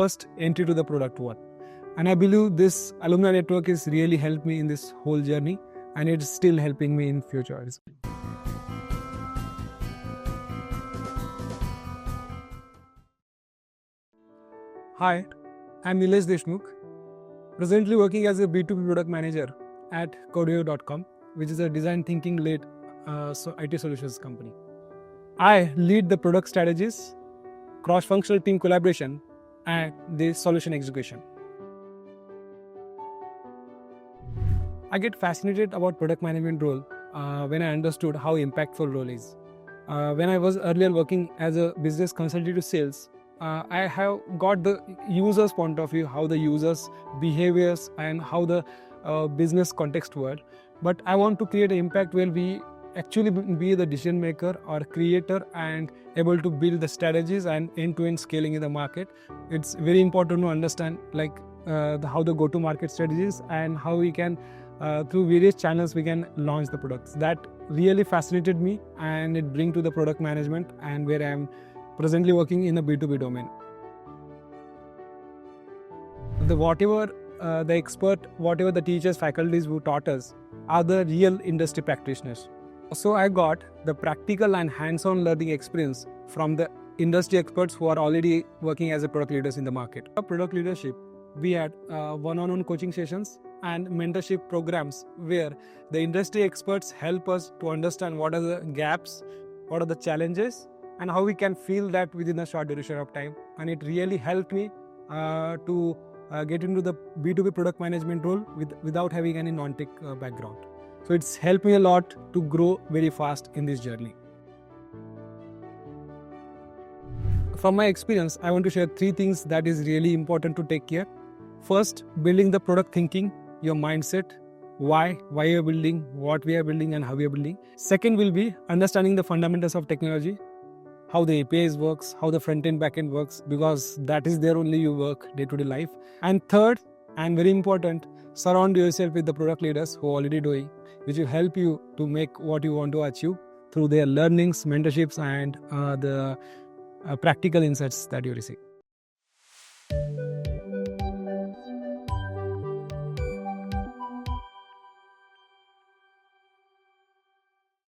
first entry to the product world. And I believe this alumni network is really helped me in this whole journey, and it's still helping me in future as well. Hi, I'm Nilesh Deshmukh, presently working as a B2B product manager at Codeo.com, which is a design thinking led IT solutions company. I lead the product strategies, cross-functional team collaboration, and the solution execution. I get fascinated about product management role when I understood how impactful role is. When I was earlier working as a business consultant to sales, I have got the user's point of view, how the users' behaviors and how the business context world. But I want to create an impact where we actually be the decision maker or creator and able to build the strategies and end-to-end scaling in the market. It's very important to understand how the go-to-market strategies and how we can through various channels we can launch the products. That really fascinated me, and it brings to the product management and where I am presently working in the B2B domain. Whatever the teachers, faculties who taught us are the real industry practitioners. So I got the practical and hands-on learning experience from the industry experts who are already working as a product leaders in the market. For product leadership, we had one-on-one coaching sessions and mentorship programs where the industry experts help us to understand what are the gaps, what are the challenges, and how we can fill that within a short duration of time. And it really helped me to get into the B2B product management role without having any non-tech background. So it's helped me a lot to grow very fast in this journey. From my experience, I want to share 3 things that is really important to take care. First, building the product thinking, your mindset, why you're building, what we are building and how we are building. Second will be understanding the fundamentals of technology, how the APIs works, how the front-end, back-end works, because that is there only you work day-to-day life. And third, and very important, surround yourself with the product leaders who are already doing, which will help you to make what you want to achieve through their learnings, mentorships, and the practical insights that you receive.